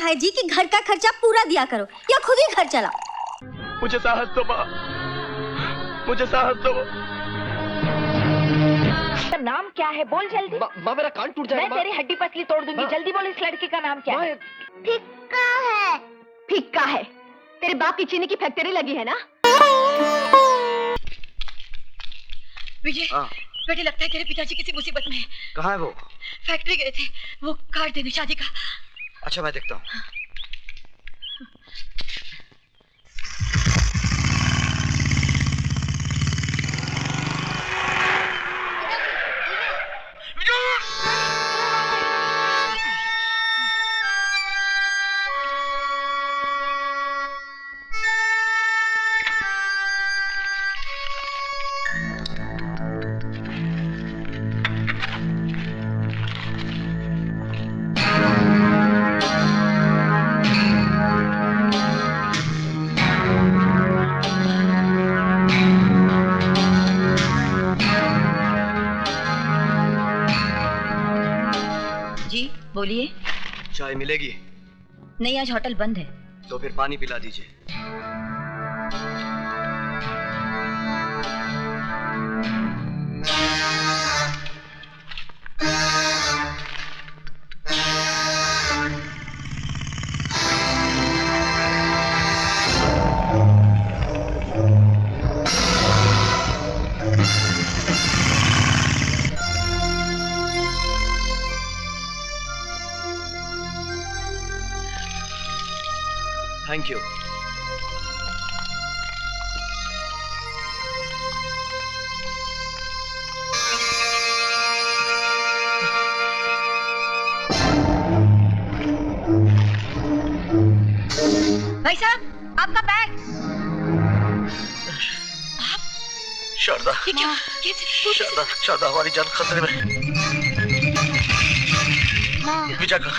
है जी कि घर का खर्चा पूरा दिया करो या खुद ही घर चला। मुझे साहस दो माँ, मुझे साहस दो। नाम क्या है? बोल जल्दी। माँ मेरा कान टूट जाएगा। मैं तेरी हड्डी पसली तोड़ दूंगी। जल्दी बोल, इस लड़के का नाम क्या है? फिक्का है। फिक्का है? तेरे बाप की चीनी की फैक्ट्री लगी है ना? विजय, बेटे लगता है तेरे पिताजी किसी मुसीबत में है। कहाँ है वो? फैक्ट्री गए थे, वो कार्ड देने शादी का। अच्छा मैं देखता हूँ। बोलिए। चाय मिलेगी? नहीं, आज होटल बंद है। तो फिर पानी पिला दीजिए। Thank you. भाई साहब, आपका बैग। शारदा, ये क्या? शारदा, शारदा हमारी जान खतरे में। विजय का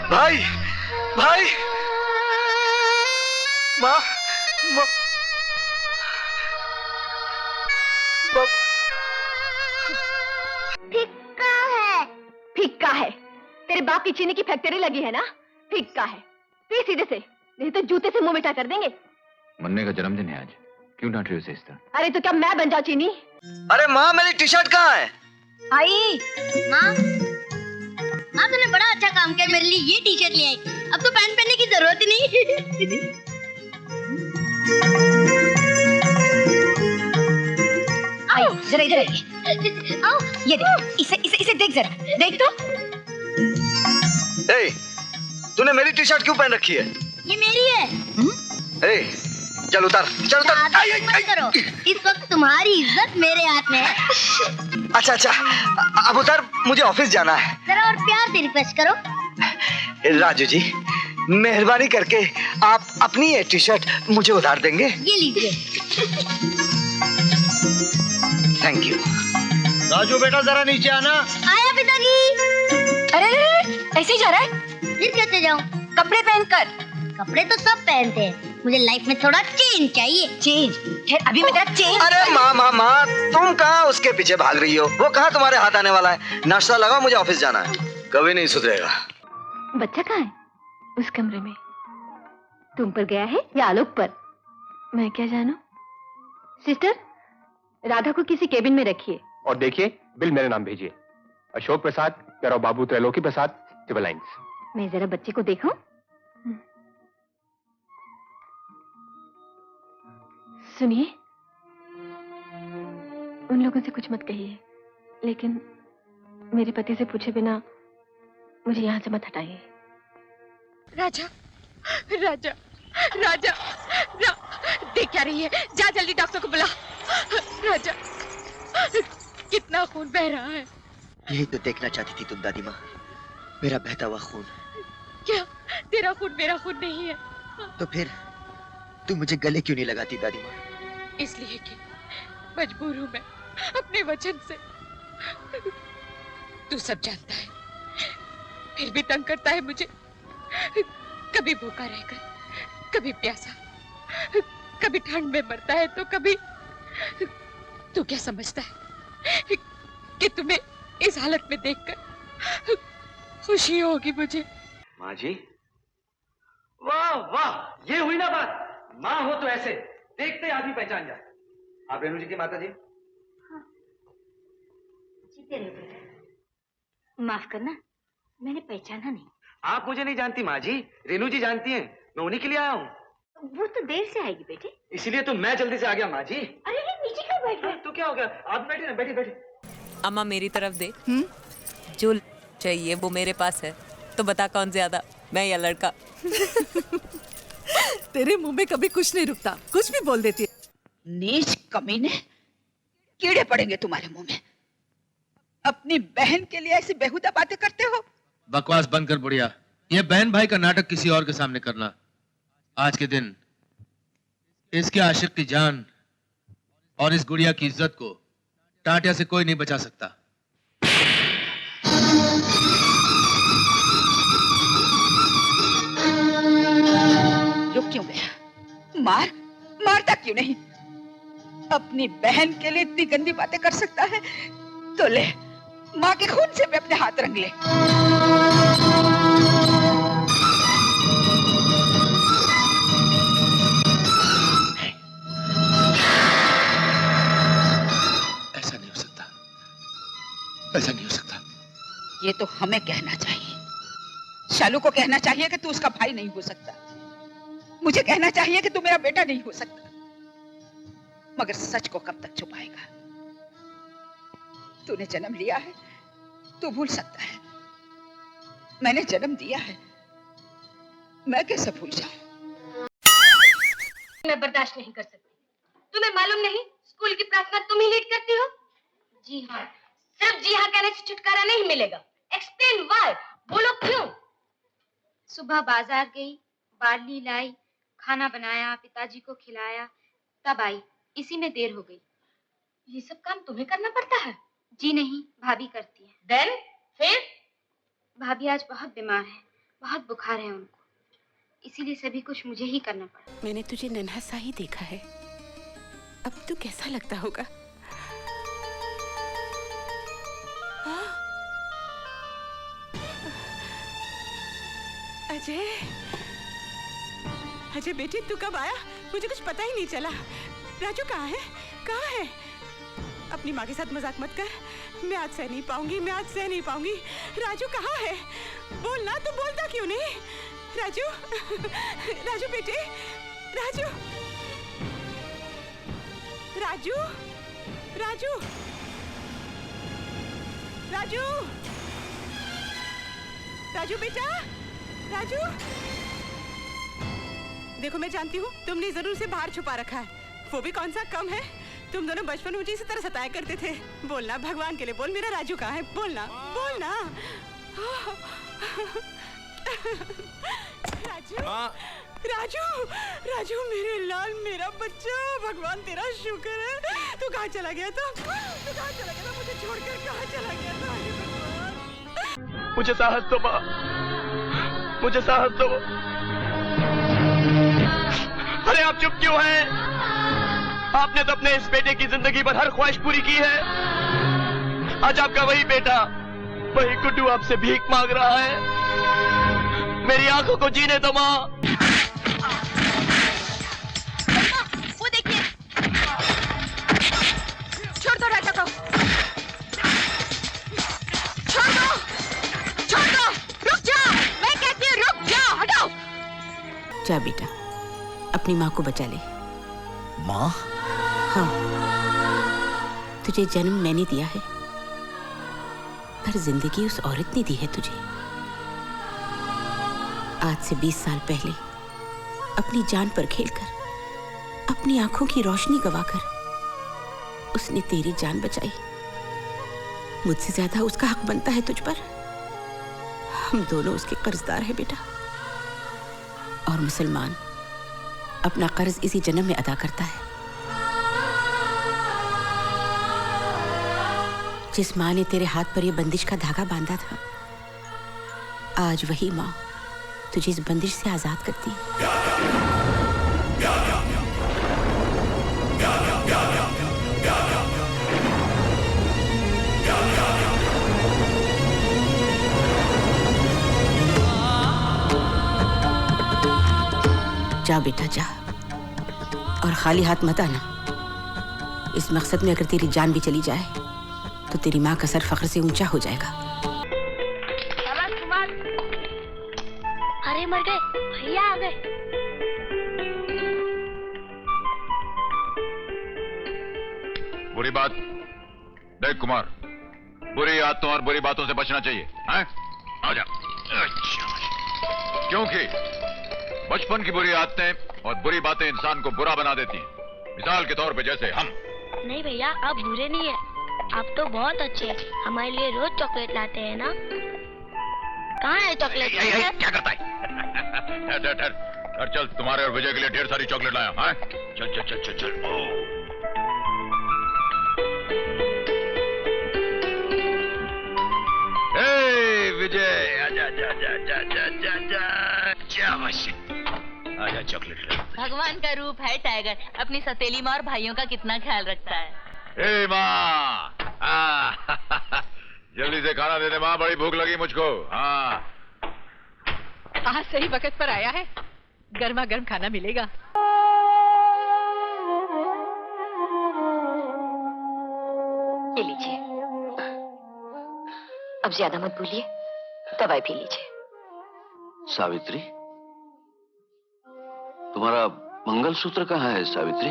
भाई, भाई, माँ, माँ, फिक्का है। फिक्का है? तेरे बाप की चीनी की फैक्ट्री लगी है ना? फिक्का है। पी सीधे से, नहीं तो जूते से मुंह मिठा कर देंगे। मुन्ने का जन्मदिन है आज, क्यों डांट रही हो उसे इस तरह? अरे तो क्या मैं बन जाऊं चीनी? अरे माँ, मेरी टी शर्ट कहाँ है? आई माँ, माँ तूने बड़ा अच्छा काम किया, मेरे लिए ये टी शर्ट ले आई। अब तो पैंट पहनने की जरूरत ही नहीं। आओ जरा इधर आइए। आओ, ये देख, इसे देख जरा, देख तो। ए, तूने मेरी टी शर्ट क्यों पहन रखी है? ये मेरी है। ए, चल उतार, चल उतार। ज्यादा मत करो, इस वक्त तुम्हारी इज्जत मेरे हाथ में है। अच्छा अच्छा, अब उतार, मुझे ऑफिस जाना है। जरा और प्यार से रिक्वेस्ट करो। राजू जी, मेहरबानी करके आप अपनी ये टी शर्ट मुझे उधार देंगे? ये लीजिए। Thank you. राजू बेटा जरा नीचे आना। आया पिताजी। अरे ऐसे ही जा रहा है? फिर कैसे जाऊं? कपड़े पहनकर। कपड़े तो सब पहनते हैं, मुझे लाइफ में थोड़ा चेंज चाहिए। चेंज? खैर अभी मैं तेरा चेंज। अरे माँ माँ माँ, तुम कहाँ उसके पीछे भाग रही हो? वो कहाँ तुम्हारे हाथ आने वाला है? नाश्ता लगाओ, मुझे ऑफिस जाना है। कभी नहीं सुधरेगा। बच्चा कहाँ है? उस कमरे में। तुम पर गया है या आलोक पर? मैं क्या जानू। सिस्टर, राधा को किसी केबिन में रखिए। और देखिए, बिल मेरे नाम भेजिए। अशोक प्रसाद, तेरा बाबू त्रैलोकी प्रसाद, सिविल लाइंस। मैं जरा बच्चे को देखूं। सुनिए, उन लोगों से कुछ मत कहिए, लेकिन मेरे पति से पूछे बिना मुझे यहाँ से मत हटाइए। राजा, राजा, राजा, देख क्या रही है? जा जल्दी डॉक्टर को बुला। राजा, कितना खून बह रहा है। यही तो देखना चाहती थी तुम दादी माँ, मेरा बहता हुआ खून। क्या तेरा खून मेरा खून नहीं है? तो फिर तुम मुझे गले क्यों नहीं लगाती दादी माँ? इसलिए कि मजबूर हूँ मैं अपने वचन से। तू सब जानता है, फिर भी तंग करता है मुझे। कभी भूखा रहकर, कभी प्यासा, कभी ठंड में मरता है तो कभी। तू क्या समझता है कि तुम्हें इस हालत में देखकर खुशी होगी मुझे? माँ जी, वाह वाह, ये हुई ना बात। माँ हो तो ऐसे देखते आदमी पहचान जाए। आप रेणु जी की माता जी? माफ करना, मैंने पहचाना नहीं। आप मुझे नहीं जानती माँ जी, रेणु जी जानती हैं। मैं उन्हीं के लिए आया हूँ। वो तो देर से आएगी बेटे। इसीलिए तो मैं जल्दी से आ गया माँ जी। अरे ये नीचे क्यों बैठ गए? तो क्या हो गया, आप बैठे ना, बैठे बैठे। अम्मा मेरी तरफ दे। जो चाहिए वो मेरे पास है, तो बता कौन ज्यादा, मैं या लड़का? तेरे मुंह में कभी कुछ नहीं रुकता, कुछ भी बोल देती है। नीच कमीने, कीड़े पड़ेंगे तुम्हारे मुंह में। अपनी बहन के लिए ऐसी बेहुदा बातें करते हो। बकवास बंद कर बुढ़िया। ये बहन भाई का नाटक किसी और के सामने करना। आज के दिन इसके आशिक की जान और इस गुड़िया की इज्जत को टाटिया से कोई नहीं बचा सकता। रुक क्यों गया? मारता क्यों नहीं? अपनी बहन के लिए इतनी गंदी बातें कर सकता है तो ले, माँ के खून से भी अपने हाथ रंग ले। ऐसा नहीं हो सकता, ऐसा नहीं हो सकता। ये तो हमें कहना चाहिए। शालू को कहना चाहिए कि तू उसका भाई नहीं हो सकता। मुझे कहना चाहिए कि तू मेरा बेटा नहीं हो सकता। मगर सच को कब तक छुपाएगा? तूने जन्म लिया है, तू भूल सकता है। मैंने जन्म दिया है, मैं कैसे भूल जाऊं? मैं बर्दाश्त नहीं कर सकती। तुम्हें मालूम नहीं, स्कूल की प्रार्थना तुम ही लीड करती हो? जी हाँ। सिर्फ जी हाँ कहने से छुटकारा नहीं मिलेगा। एक्सप्लेन व्हाई, बोलो क्यों? सुबह बाजार गई, बार्ली लाई, खाना बनाया, पिताजी को खिलाया, तब आई। इसी में देर हो गई। ये सब काम तुम्हें करना पड़ता है? जी नहीं, भाभी करती है। देन फिर? भाभी आज बहुत बीमार है, बहुत बुखार है उनको, इसीलिए सभी कुछ मुझे ही करना पड़ा। मैंने तुझे नन्हा सा ही देखा है, अब तू कैसा लगता होगा? अजय, अजय बेटे तू कब आया? मुझे कुछ पता ही नहीं चला। राजू कहाँ है? कहाँ है? अपनी माँ के साथ मजाक मत कर। मैं आज सह नहीं पाऊंगी, मैं आज सह नहीं पाऊंगी। राजू कहाँ है? बोलना, तू बोलता क्यों नहीं? राजू, राजू बेटे, राजू, राजू, राजू, राजू, राजू बेटा, राजू। देखो मैं जानती हूँ तुमने जरूर से बाहर छुपा रखा है, वो भी कौन सा कम है। तुम दोनों बचपन में मुझे इसी तरह सताया करते थे। बोलना, भगवान के लिए बोल, मेरा राजू कहाँ है? बोलना, बोलना। राजू, राजू, राजू मेरे लाल, मेरा बच्चा, भगवान तेरा शुक्र है। तू कहाँ चला गया था? तू कहाँ चला गया था? मुझे छोड़कर कहाँ चला गया था? मुझे साहस दो माँ, मुझे साहस दो। अरे आप चुप क्यों हैं? आपने तो अपने इस बेटे की जिंदगी भर हर ख्वाहिश पूरी की है। आज आपका वही बेटा, वही गुड्डू आपसे भीख मांग रहा है। मेरी आंखों को जीने दो माँ। वो देखिए, छोड़ दो राजा को, छोड़ दो, छोड़ दो, रुक जाओ, मैं कहती हूँ रुक जाओ, हटाओ। जा बेटा, अपनी माँ को बचा ले। माँ? हाँ, तुझे जन्म मैंने दिया है, पर जिंदगी उस औरत ने दी है तुझे। आज से 20 साल पहले अपनी जान पर खेलकर, अपनी आंखों की रोशनी गवाकर उसने तेरी जान बचाई। मुझसे ज्यादा उसका हक बनता है तुझ पर। हम दोनों उसके कर्जदार हैं बेटा। और मुसलमान अपना कर्ज इसी जन्म में अदा करता है। जिस माँ ने तेरे हाथ पर यह बंदिश का धागा बांधा था, आज वही माँ तुझे इस बंदिश से आजाद करती है। जा बेटा जा, और खाली हाथ मत आना। इस मकसद में अगर तेरी जान भी चली जाए तो तेरी माँ का सर फख्र से ऊंचा हो जाएगा। अरे मर गए, भैया आ गए। बुरी बात देख कुमार, बुरी आदतों और बुरी बातों से बचना चाहिए, हैं? आ जा। क्योंकि बचपन की बुरी आदतें और बुरी बातें इंसान को बुरा बना देती हैं। मिसाल के तौर पे जैसे हम। नहीं भैया, आप बुरे नहीं है, आप तो बहुत अच्छे हैं। हमारे लिए रोज चॉकलेट लाते हैं ना। कहाँ है चॉकलेट? क्या करता है? ठहर, चल, तुम्हारे और विजय के लिए ढेर सारी चॉकलेट लाया। हाँ, चल चल चल चल चल। विजय, आजा आजा आजा आजा आजा आजा आजा, आजा चॉकलेट ले। भगवान का रूप है टाइगर, अपनी सतीली माँ और भाइयों का कितना ख्याल रखता है। ए माँ, जल्दी से खाना दे दे माँ, बड़ी भूख लगी मुझको। हाँ, आज सही वक्त पर आया है, गर्मा गर्म खाना मिलेगा। ये लीजिए, अब ज्यादा मत भूलिए, दवाई पी लीजिए। सावित्री, तुम्हारा मंगलसूत्र कहाँ है सावित्री?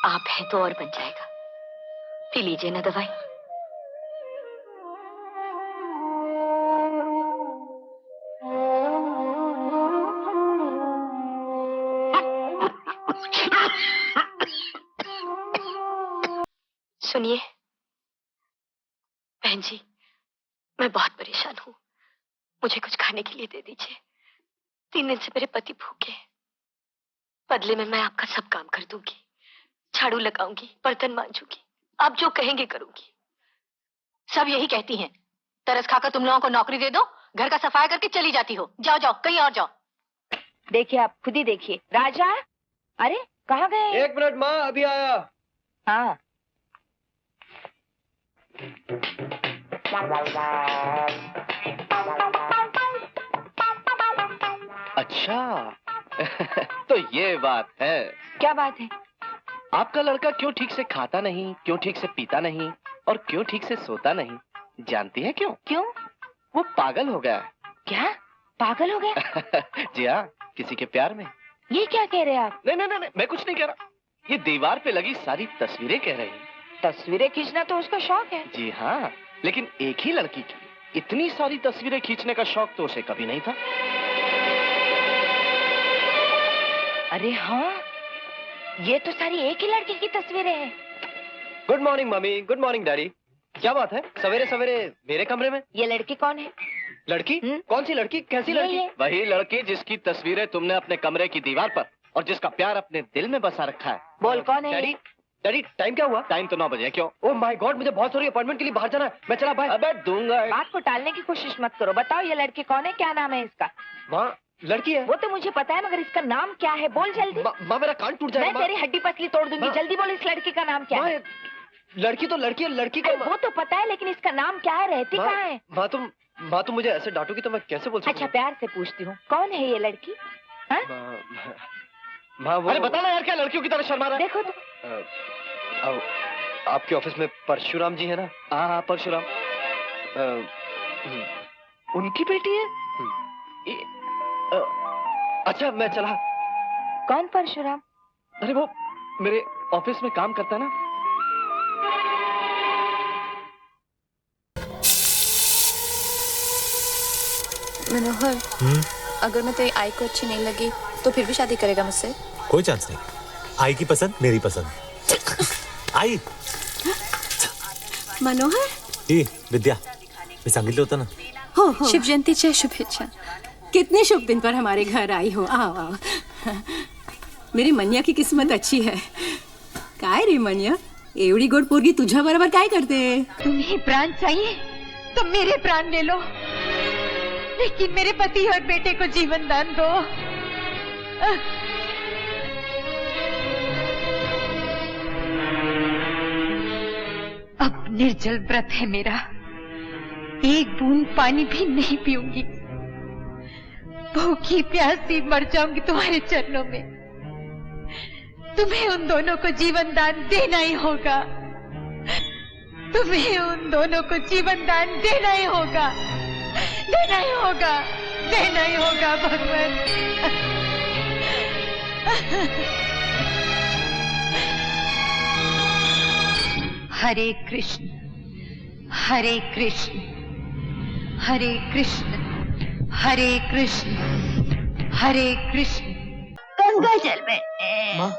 आप हैं तो और बन जाएगा, पी लीजिए ना दवाई। सुनिए बहन जी, मैं बहुत परेशान हूँ, मुझे कुछ खाने के लिए दे दीजिए। 3 दिन से मेरे पति भूखे हैं, बदले में मैं आपका सब काम कर दूंगी, झाड़ू लगाऊंगी, बर्तन मांजूंगी, आप जो कहेंगे करूंगी। सब यही कहती हैं, तरस खाकर तुम लोगों को नौकरी दे दो, घर का सफाई करके चली जाती हो। जाओ जाओ, कहीं और जाओ। देखिए, आप खुद ही देखिए। राजा, अरे कहाँ गए? 1 मिनट माँ, अभी आया। हाँ, अच्छा तो ये बात है। क्या बात है? आपका लड़का क्यों ठीक से खाता नहीं, क्यों ठीक से पीता नहीं और क्यों ठीक से सोता नहीं, जानती है क्यों? क्यों? वो पागल हो गया। क्या पागल हो गया? जी हाँ, किसी के प्यार में। ये क्या कह रहे हैं आप? नहीं नहीं नहीं, मैं कुछ नहीं कह रहा, ये दीवार पे लगी सारी तस्वीरें कह रही हैं। तस्वीरें खींचना तो उसका शौक है। जी हाँ, लेकिन एक ही लड़की की इतनी सारी तस्वीरें खींचने का शौक तो उसे कभी नहीं था। अरे हाँ, ये तो सारी एक ही लड़की की तस्वीरें हैं। Good morning mummy, good morning daddy. क्या बात है, सवेरे सवेरे मेरे कमरे में? ये लड़की कौन है? लड़की? कौन सी लड़की? कैसी लड़की? वही लड़की जिसकी तस्वीरें तुमने अपने कमरे की दीवार पर और जिसका प्यार अपने दिल में बसा रखा है। बोल कौन है? डैडी, डैडी टाइम क्या हुआ? टाइम तो 9 बजे। क्यों? ओह माय गॉड, मुझे बहुत सारी अपॉइंटमेंट के लिए बाहर जाना है, मैं चला बाय। अबे दूंगा। बात को टालने की कोशिश मत करो, बताओ ये लड़की कौन है, क्या नाम है इसका? माँ, लड़की है। वो तो मुझे पता है, मगर इसका नाम क्या है? बोल जल्दी। माँ, मेरा कान टूट जाएगा। मैं तेरी हड्डी पसली तोड़ दूंगी, जल्दी बोल इस लड़की का नाम क्या है? लड़की तो लड़की है, लड़की का वो तो पता है, लेकिन इसका नाम क्या है, रहती कहाँ है? माँ तुम मुझे ऐसे डांटोगी तो मैं कैसे बोल सकता हूँ? अच्छा प्यार से पूछती हूँ, कौन है ये लड़की? माँ वो... अरे बता ना यार, क्या लड़कियों की तरह शर्मा रहा है? देखो तो आपके ऑफिस में परशुराम जी है ना? हाँ परशुराम। उनकी बेटी है? अच्छा मैं चला। कौन परशुराम? अरे वो मेरे ऑफिस में काम करता है ना। मनोहर, अगर मैं तेरी आई को अच्छी नहीं लगी तो फिर भी शादी करेगा मुझसे? कोई चांस नहीं। आई की पसंद मेरी पसंद। आई मनोहर, ही विद्या, मी सांगितलं होतं ना। हो शुभ जयंतीच्या शुभेच्छा। कितने शुभ दिन पर हमारे घर आई हो। आओ आओ। मेरी मनिया की किस्मत अच्छी है। काय रे मनिया, एवढी गोड पोरगी तुझ्या बरोबर काय करते? तुम्हें प्राण चाहिए तो मेरे प्राण ले लो। लेकिन मेरे पति और बेटे को जीवन दान दो। अब निर्जल व्रत है मेरा, एक बूंद पानी भी नहीं पीऊंगी। भूखी प्यासी मर जाऊंगी तुम्हारे चरणों में। तुम्हें उन दोनों को जीवन दान देना ही होगा। तुम्हें उन दोनों को जीवन दान देना ही होगा, देना ही होगा, देना ही होगा भगवान। हरे कृष्ण, हरे कृष्ण, हरे कृष्ण, हरे कृष्ण, हरे कृष्ण। गंगा जल में माँ